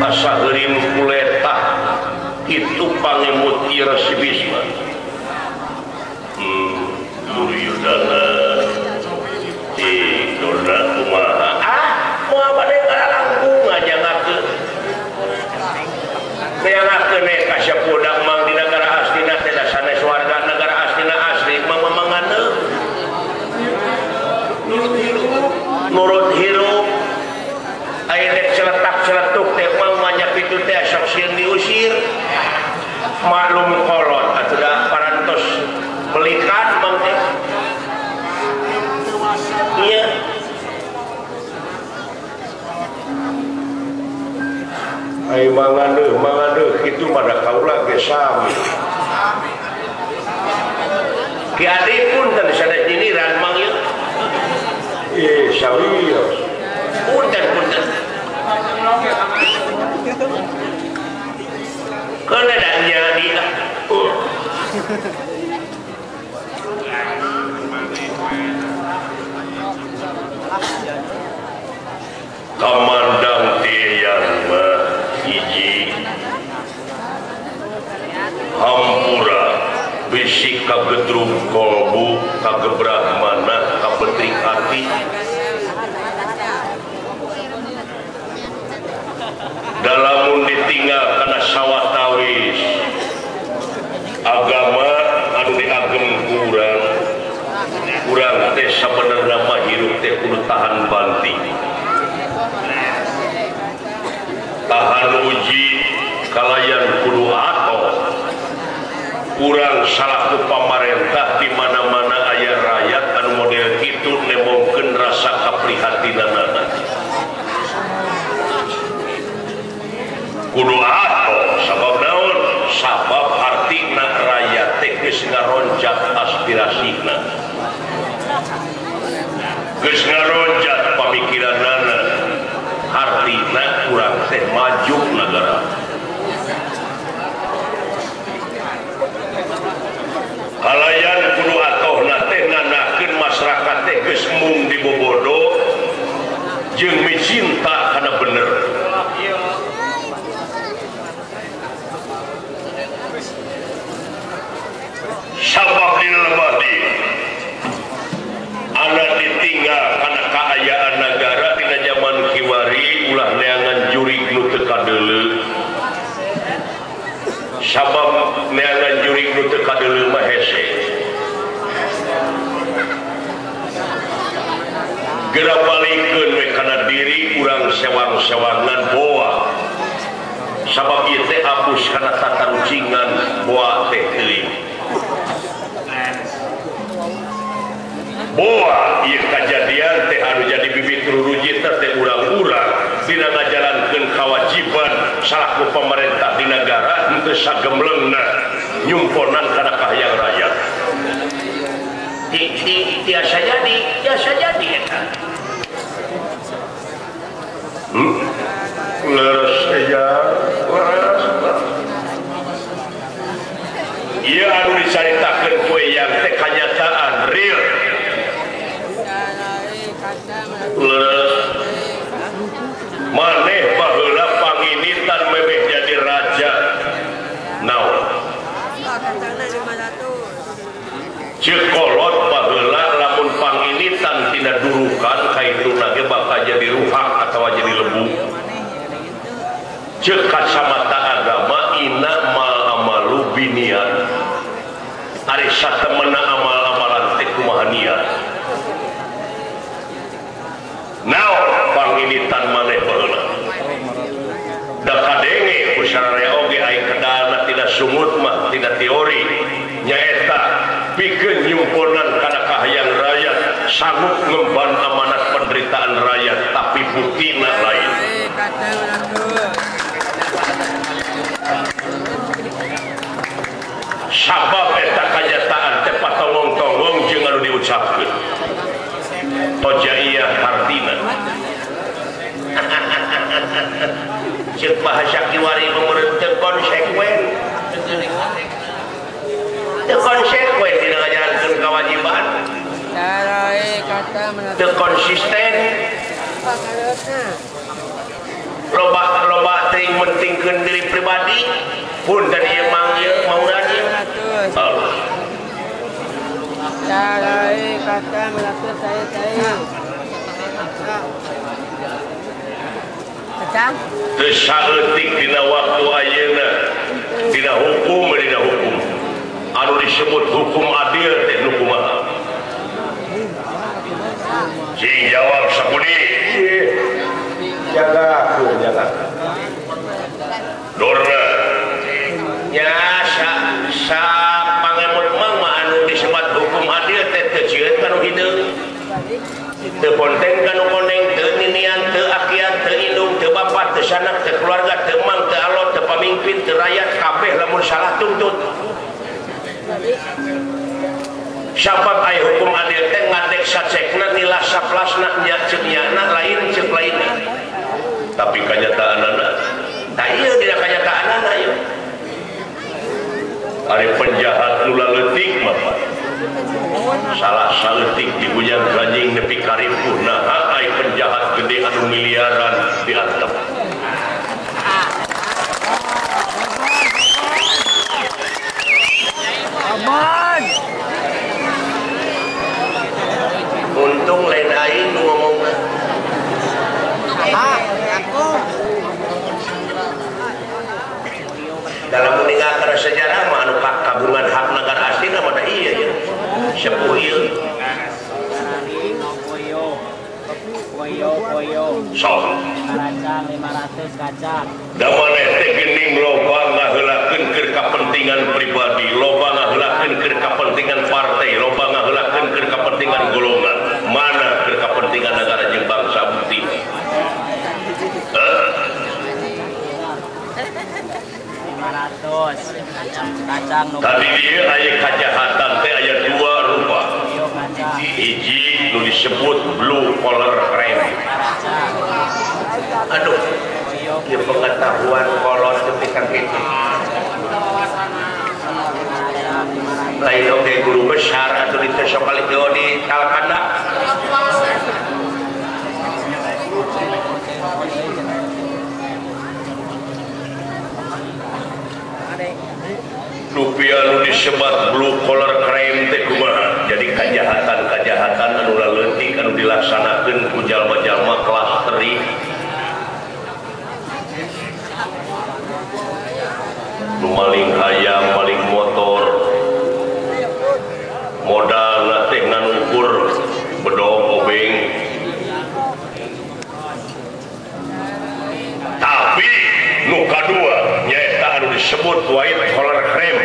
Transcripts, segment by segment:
kasaeureum kuletah itu pangemuti resibisma. Duryodana dona kumaha moal bade ngalangkung ngajangakeun neangakeun ka sapudak mang di negara aslina teh da sanes warga negara aslina asli mamamanganeun nurut hirup aya dek celetak-celetuk teh mang banyak itu teh sok sieun diusir maklum kolot atuh da parantos belikan mang teh iya ai mangandeuh kitu pada kaula ge sami ki adi pun teh sada jiniran mang ieu sawios punten kana da nyadi kamandang tiyan mah hiji hampura bisi kagedrung kolbu kagebrah mana kabetrik hati dalamun ditinggal kana sawatawis agama anu diagem kurang teh sabenerna mah hirup teh kudu tahan banting tahan uji kalayan kudu ato kurang salaku pamarentah di mana-mana aya rakyat anu model kitu nemongkeun rasa kaprihatinanana kudu ato sabab naon sabab artina rakyat teh geus ngaronjat aspirasina geus ngaronjat pamikiranana artina kurang teh maju negara kalayan kudu atohna teh nanakeun masyarakat teh geus mung dibobodo jeung micinta kana bener sabab dina lebadi ana ditinggal kana kaayaan negara dina zaman kiwari ulah neangan jurig nu teu kadeuleu sabab neangan jurig nu teu kadeuleu mah hese geura balikeun we kana diri urang sewang-sewangan boa sabab ieu teh abus kana tatarucingan boa teh teuing boa ieu kajadian teh anu jadi bibit ruruji teh urang-urang dina ngajalankeun kewajiban salaku pemerintah di negara henteu sagemleungna nyumponan kana kahyang rakyat tiasa jadi eta leres eja leres ieu anu dicaritakeun ku yang teh kanyataan real leres maneh baheula panginitan memeh jadi raja naon ceuk kolot baheula lamun panginitan tina durukan kaituna ge bakal jadi ruhak atawa jadi lebu ceuk kacamata agama ina mal amalu binian ari satemena amal-amalan teh kumaha niat naon panginitan maneh baheula da kadenge kusararea oge aya kedana tidak sungut mah tidak teori nyaeta pikeun nyumponan kana kahyang rakyat sanggup ngemban amanat penderitaan rakyat tapi butina lain sabab eta kanyataan teh patolong-tolong jeung anu diucapkeun tojaiyah hartina ceuk bahasa kiwari meureun teu konsekuen dina ngajalankeun kewajiban teu konsisten loba teuing pun dari emang mau nanya Dari kata melakukan saya. Kacang? Tersaetik dina waktu ayeuna dina hukum anu disebut hukum adil teh nu kumaha sing jawab sakuni jaga dorna nya sa pangemut mah anu disebut hukum adil teh teu cieun kanu hideung teu ponteng kanu koneng teu ninian teu akian teu indung teu bapak teu sanak teu keluarga teu mang teu alot teu pamimpin teu rakyat kabeh lamun salah tuntut sabab aya hukum adil teh ngadek sacekna nilah saplasna nya ceuk nyana lain ceuk lainna tapi kanyataanna tah ieu dina kanyataanna ieu ari penjahat nu leutik mah salah saleutik dibujang ganjing nepi karipuh nah ai penjahat gede anu miliaran diantep Aman. untung lain aing nu ngomongna Aku. dalam meninggalkan sejarah mah anu kagungan hak negara asli mah da ieu ya sepuh ieu sok Kacang 500 kacang. da maneh teh geuning loba ngaheulakeun keur kapentingan pribadi loba ngaheulakeun keur kapentingan partai loba ngaheulakeun keur kapentingan golongan mana keur kapentingan negara jeung bangsa bukti Kacang tadi dia aya kajahatan teh aya dua rupa hiji nu disebut blue collar crime aduh ieu pengetahuan kolot teu ka kitu lain oge guru besar atuh di sok kali di Talkanda rupiah nu disebat blue collar crime teh kumaha jadi kajahatan anu leutik anu dilaksanakeun ku jalma-jalma kelas teri nu maling hayam maling motor modalna teh nganukur bedog obeng tapi nu kadua nyaeta anu disebut white collar crime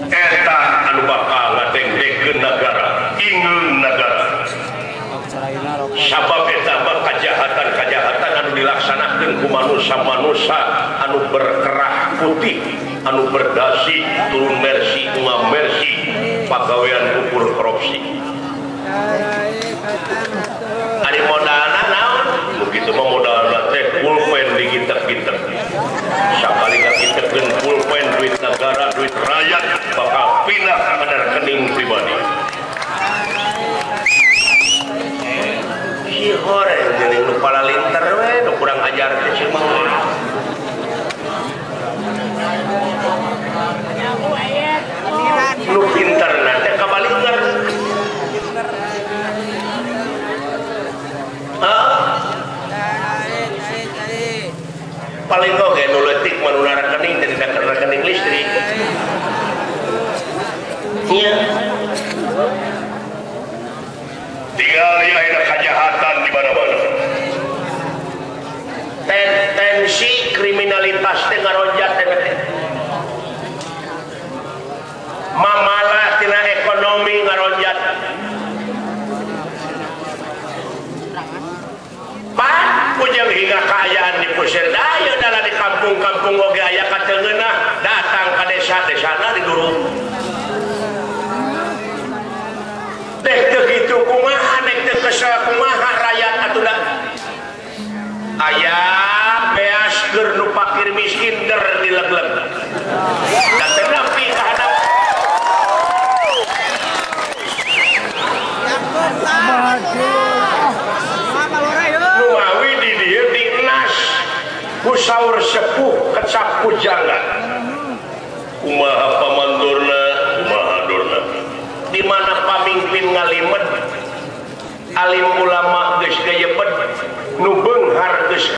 eta anu bakal ngadengdekeun negara ingin negara sabab eta mah kajahatan anu dilaksanakeun ku manusia anu berkerah putih anu berdasi turun mersi ngamersi pagawean ukur korupsi ari modalna naon nu kitu mah modalna teh pulpen digintek-gintek sakali ngagintepkeun pulpen duit negara duit rakyat bakal pindah ke rekening pribadi si horeng jeung nu palalinter we nu kurang ajar teh ceu mah nu pinterna teh kabalinger paling oke nu leutik manuna rekening teh dina rekening listrik iya tinggal ya ada kejahatan di mana-mana tendensi kriminalitas teh ngaronjat teh mamalah tina ekonomi ngaronjat pujang hingga keayaan di pusir daya dalam di kampung-kampung oge aya katengeunah datang ke desa-desana di durung dek teu kitu kumaha dek teu kesel kumaha rakyat atuh aya beas keur nu fakir miskin der dilegleg dan teu nepi ka handap nuawi di dieu di 6 kusaur sepuh kecap pujangga kumaha pamandurna kumaha durna di mana pamimpin ngalimet alim ulama geus gayepet nu